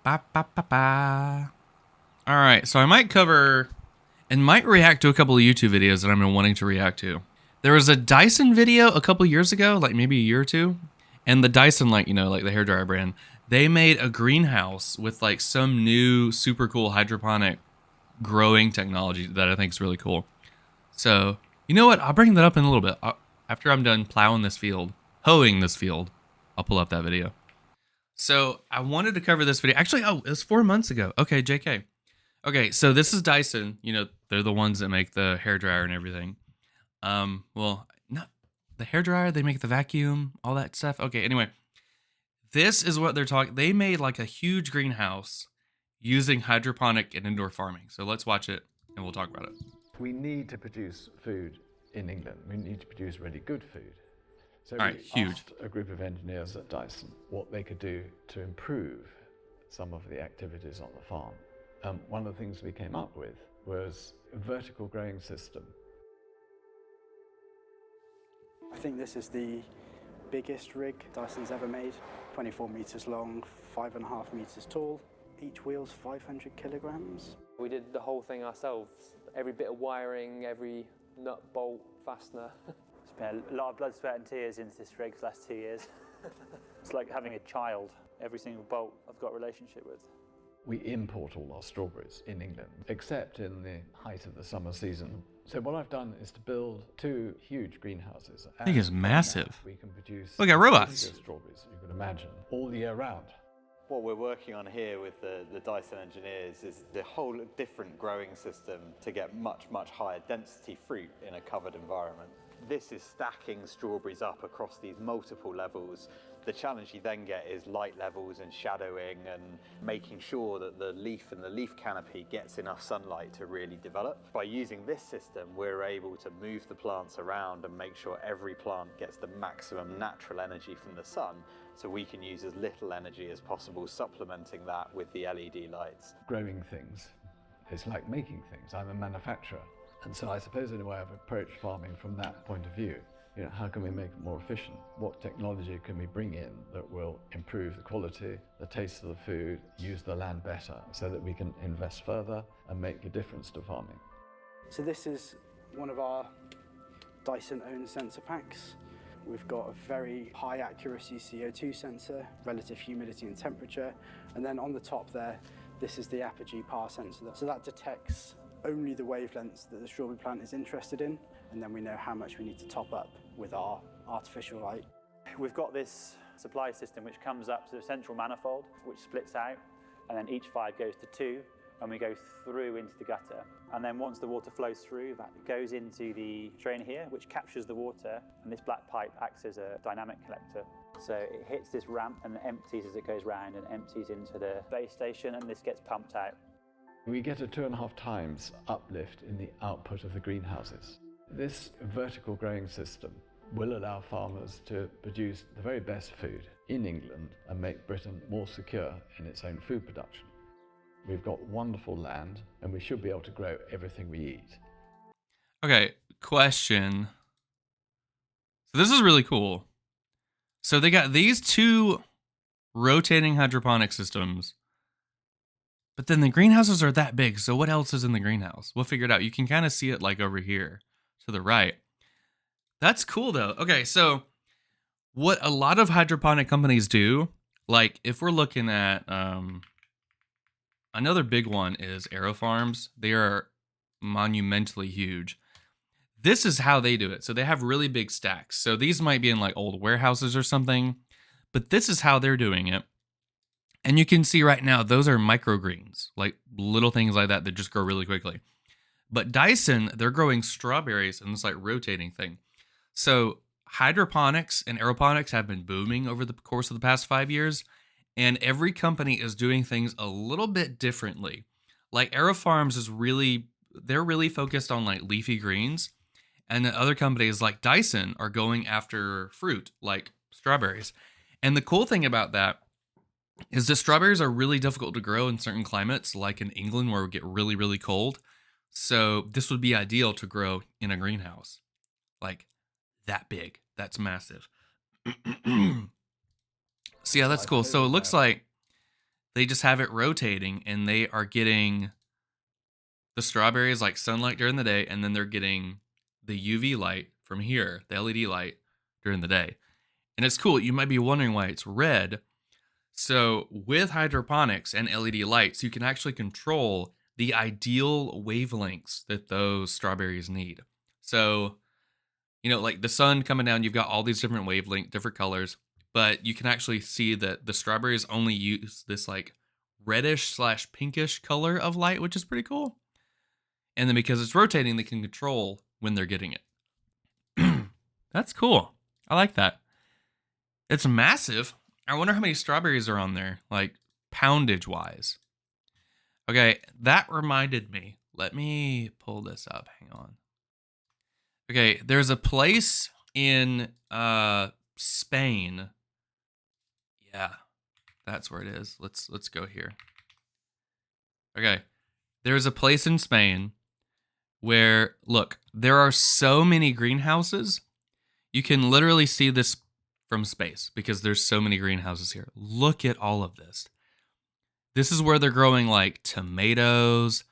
Ba, ba, ba, ba. All right, so I might cover and might react to a couple of YouTube videos that I've been wanting to react to. There was a Dyson video a couple years ago, like maybe a year or two, and the Dyson, like like the hairdryer brand, they made a greenhouse with like some new super cool hydroponic growing technology that I think is really cool. So you know what? I'll bring that up in a little bit after I'm done plowing this field, hoeing this field. I'll pull up that video. So I wanted to cover this video. Actually, oh, it was 4 months ago. Okay, JK. Okay, so this is Dyson. They're the ones that make the hairdryer and everything. Well, not the hairdryer. They make the vacuum, all that stuff. Okay, anyway, this is what they're talking. They made like a huge greenhouse using hydroponic and indoor farming. So let's watch it and we'll talk about it. We need to produce food in England. We need to produce really good food. So All right, we huge. asked a group of engineers at Dyson what they could do to improve some of the activities on the farm. One of the things we came up with was a vertical growing system. I think this is the biggest rig Dyson's ever made. 24 meters long, 5.5 meters tall. Each wheel's 500 kilograms. We did the whole thing ourselves. Every bit of wiring, every nut, bolt, fastener. Spent a lot of blood, sweat and tears into this rig for the last 2 years. It's like having a child. Every single bolt I've got a relationship with. We import all our strawberries in England, except in the height of the summer season. So what I've done is to build 2 huge greenhouses. I think it's And from massive. that we can produce Look at robots. the strawberries you can imagine all year round. What we're working on here with the Dyson engineers is the whole different growing system to get much, much higher density fruit in a covered environment. This is stacking strawberries up across these multiple levels. The challenge you then get is light levels and shadowing and making sure that the leaf and the leaf canopy gets enough sunlight to really develop. By using this system, we're able to move the plants around and make sure every plant gets the maximum natural energy from the sun, so we can use as little energy as possible, supplementing that with the LED lights. Growing things is like making things. I'm a manufacturer. And so I suppose in a way I've approached farming from that point of view. How can we make it more efficient? What technology can we bring in that will improve the quality, the taste of the food, use the land better so that we can invest further and make a difference to farming? So this is one of our Dyson-owned sensor packs. We've got a very high accuracy CO2 sensor, relative humidity and temperature. And then on the top there, this is the Apogee power sensor. So that detects only the wavelengths that the strawberry plant is interested in, and then we know how much we need to top up with our artificial light. We've got this supply system which comes up to the central manifold, which splits out, and then each 5 goes to 2, and we go through into the gutter. And then once the water flows through, that goes into the drain here, which captures the water, and this black pipe acts as a dynamic collector. So it hits this ramp and empties as it goes round and empties into the base station, and this gets pumped out. We get a 2.5 times uplift in the output of the greenhouses. This vertical growing system will allow farmers to produce the very best food in England and make Britain more secure in its own food production. We've got wonderful land and we should be able to grow everything we eat. Okay, question. So this is really cool. So they got these 2 rotating hydroponic systems, but then the greenhouses are that big. So what else is in the greenhouse? We'll figure it out. You can kind of see it like over here to the right. That's cool though. Okay, so what a lot of hydroponic companies do, like if we're looking at another big one is AeroFarms. They are monumentally huge. This is how they do it. So they have really big stacks. So these might be in like old warehouses or something, but this is how they're doing it. And you can see right now, those are microgreens, like little things like that that just grow really quickly. But Dyson, they're growing strawberries in this like rotating thing. So hydroponics and aeroponics have been booming over the course of the past 5 years. And every company is doing things a little bit differently. Like AeroFarms they're really focused on like leafy greens. And then other companies like Dyson are going after fruit, like strawberries. And the cool thing about that is that strawberries are really difficult to grow in certain climates, like in England where we get really, really cold. So this would be ideal to grow in a greenhouse. Like that big. That's massive. So yeah, that's cool. So it looks like they just have it rotating, and they are getting the strawberries like sunlight during the day, and then they're getting the UV light from here, the LED light during the day. And it's cool. You might be wondering why it's red. So with hydroponics and LED lights, you can actually control the ideal wavelengths that those strawberries need. So, you know, like the sun coming down, you've got all these different wavelengths, different colors, but you can actually see that the strawberries only use this like reddish / pinkish color of light, which is pretty cool. And then because it's rotating, they can control when they're getting it. That's cool. I like that. It's massive. I wonder how many strawberries are on there, like poundage wise. Okay, that reminded me. Let me pull this up. Hang on. Okay, there's a place in Spain. Yeah, that's where it is. Let's go here. Okay, there's a place in Spain where, look, there are so many greenhouses. You can literally see this from space because there's so many greenhouses here. Look at all of this. This is where they're growing like tomatoes,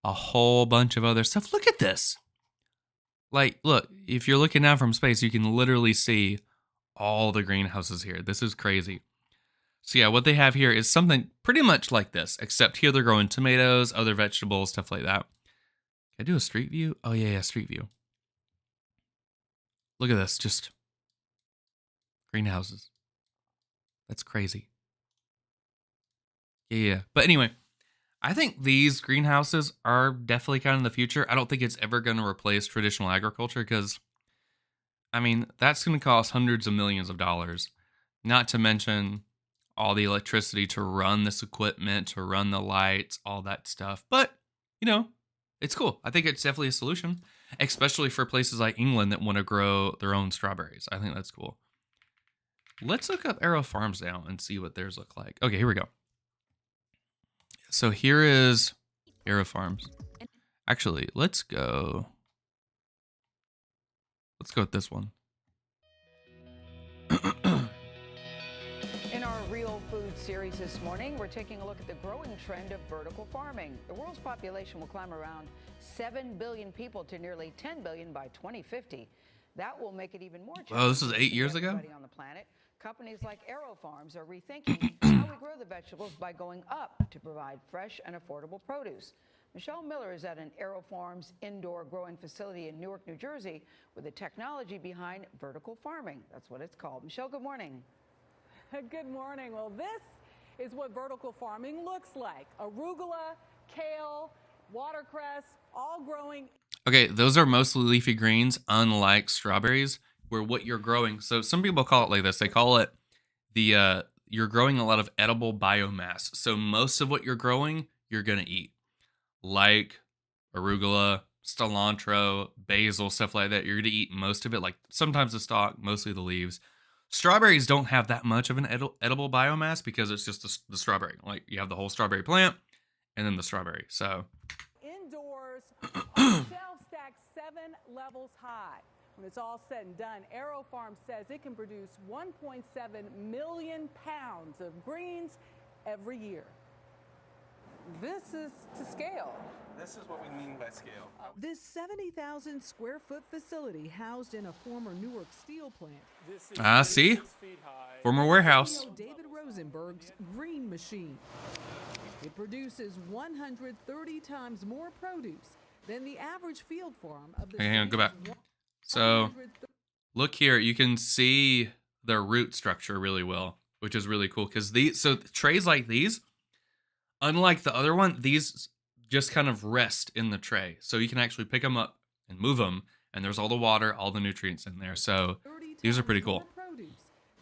a whole bunch of other stuff. Look at this. Like, look, if you're looking down from space, you can literally see all the greenhouses here. This is crazy. So yeah, what they have here is something pretty much like this, except here they're growing tomatoes, other vegetables, stuff like that. Can I do a street view? Oh yeah, street view. Look at this, just greenhouses. That's crazy. Yeah. But anyway, I think these greenhouses are definitely kind of the future. I don't think it's ever going to replace traditional agriculture because, I mean, that's going to cost hundreds of millions of dollars. Not to mention all the electricity to run this equipment, to run the lights, all that stuff. But, you know, it's cool. I think it's definitely a solution, especially for places like England that want to grow their own strawberries. I think that's cool. Let's look up Aero Farms now and see what theirs look like. Okay, here we go. So here is Aero Farms. Actually, let's go with this one. In our Real Food series this morning, we're taking a look at the growing trend of vertical farming. The world's population will climb around 7 billion people to nearly 10 billion by 2050. That will make it even more challenging. Oh, this is 8 years ago? On the planet. Companies like Aero Farms are rethinking how we grow the vegetables by going up to provide fresh and affordable produce. Michelle Miller is at an Aero Farms indoor growing facility in Newark, New Jersey, with the technology behind vertical farming. That's what it's called. Michelle, good morning. Good morning. Well, this is what vertical farming looks like. Arugula, kale, watercress, all growing. Okay, those are mostly leafy greens, unlike strawberries, where what you're growing. So some people call it like this. They call it you're growing a lot of edible biomass. So most of what you're growing, you're going to eat. Like arugula, cilantro, basil, stuff like that. You're going to eat most of it, like sometimes the stalk, mostly the leaves. Strawberries don't have that much of an edible biomass because it's just the strawberry. Like you have the whole strawberry plant and then the strawberry. So indoors, on shelves stacked 7 levels high. When it's all said and done, Aero Farms says it can produce 1.7 million pounds of greens every year. This is to scale. This is what we mean by scale. This 70,000 square foot facility housed in a former Newark steel plant. See? Former warehouse. David Rosenberg's green machine. It produces 130 times more produce than the average field farm of the hang on, go back. So look here, you can see the root structure really well, which is really cool because trays like these, unlike the other one, these just kind of rest in the tray. So you can actually pick them up and move them, and there's all the water, all the nutrients in there. So these are pretty cool.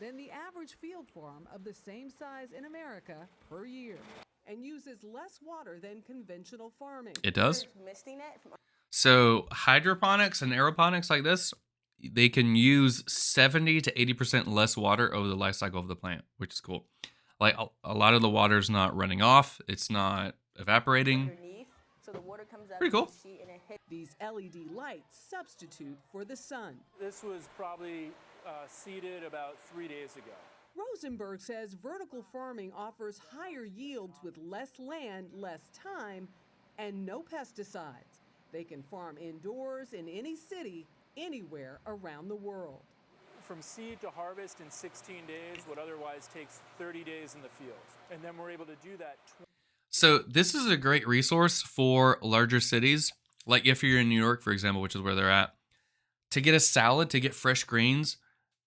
Than the average field farm of the same size in America per year, and uses less water than conventional farming. It does. So hydroponics and aeroponics like this, they can use 70 to 80% less water over the life cycle of the plant, which is cool. Like a lot of the water is not running off. It's not evaporating. So the water comes up. Pretty cool. These LED lights substitute for the sun. This was probably seeded about 3 days ago. Rosenberg says vertical farming offers higher yields with less land, less time, and no pesticides. They can farm indoors in any city, anywhere around the world. From seed to harvest in 16 days, what otherwise takes 30 days in the field. And then we're able to do that. So this is a great resource for larger cities. Like if you're in New York, for example, which is where they're at, to get a salad, to get fresh greens,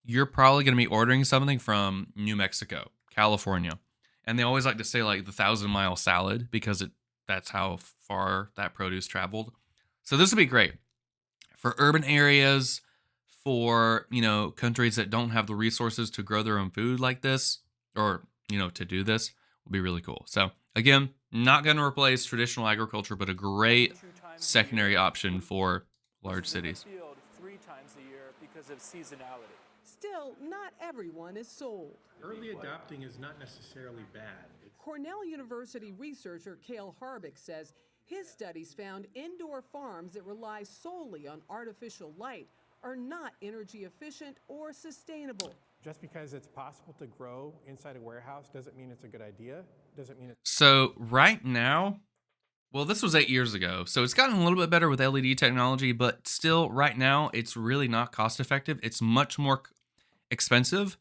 you're probably going to be ordering something from New Mexico, California. And they always like to say like the 1,000-mile salad because that's how far that produce traveled. So this would be great for urban areas, for, countries that don't have the resources to grow their own food like this, or, to do this would be really cool. So again, not going to replace traditional agriculture, but a great secondary option for large cities. Field 3 times a year because of seasonality. Still, not everyone is sold. Early adopting is not necessarily bad. Cornell University researcher Cale Harbick says his studies found indoor farms that rely solely on artificial light are not energy efficient or sustainable. Just because it's possible to grow inside a warehouse doesn't mean it's a good idea. Doesn't mean it's... So right now, well, this was 8 years ago, so it's gotten a little bit better with LED technology, but still right now, it's really not cost effective. It's much more expensive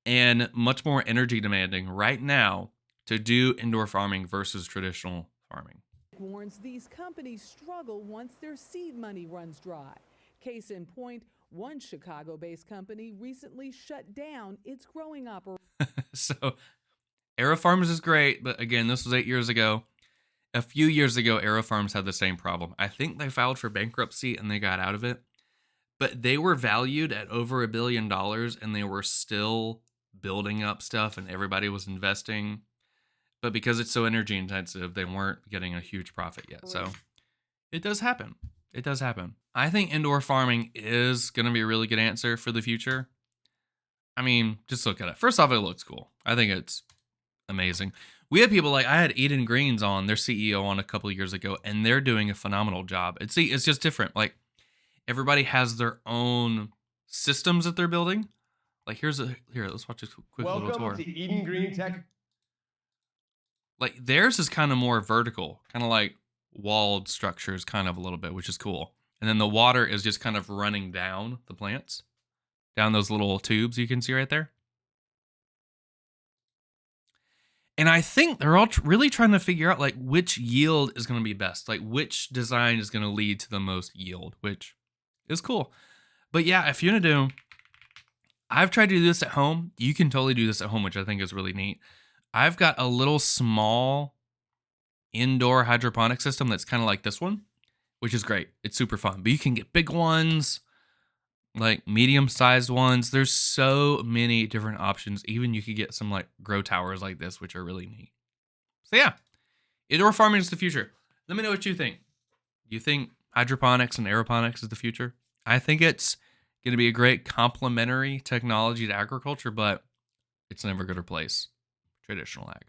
and much more energy demanding right now to do indoor farming versus traditional farming. Warns these companies struggle once their seed money runs dry. Case in point, one Chicago-based company recently shut down its growing operation. So AeroFarms is great, but again, this was 8 years ago. A few years ago, AeroFarms had the same problem. I think they filed for bankruptcy and they got out of it, but they were valued at over $1 billion and they were still building up stuff and everybody was investing. But because it's so energy intensive, they weren't getting a huge profit yet. So it does happen. It does happen. I think indoor farming is going to be a really good answer for the future. I mean, just look at it. First off, it looks cool. I think it's amazing. We have people like, I had Eden Greens on, their CEO, on a couple of years ago, and they're doing a phenomenal job. It's just different. Like, everybody has their own systems that they're building. Like, here, let's watch a quick little tour. Welcome to Eden Green Tech. Like, theirs is kind of more vertical, kind of like walled structures, kind of a little bit, which is cool. And then the water is just kind of running down the plants, down those little tubes you can see right there. And I think they're all really trying to figure out like which yield is going to be best, like which design is going to lead to the most yield, which is cool. But yeah, if you're going to do, I've tried to do this at home. You can totally do this at home, which I think is really neat. I've got a little small indoor hydroponic system that's kind of like this one, which is great. It's super fun, but you can get big ones, like medium-sized ones. There's so many different options. Even you could get some like grow towers like this, which are really neat. So yeah, indoor farming is the future. Let me know what you think. Do you think hydroponics and aeroponics is the future? I think it's going to be a great complementary technology to agriculture, but it's never going to replace traditional ag.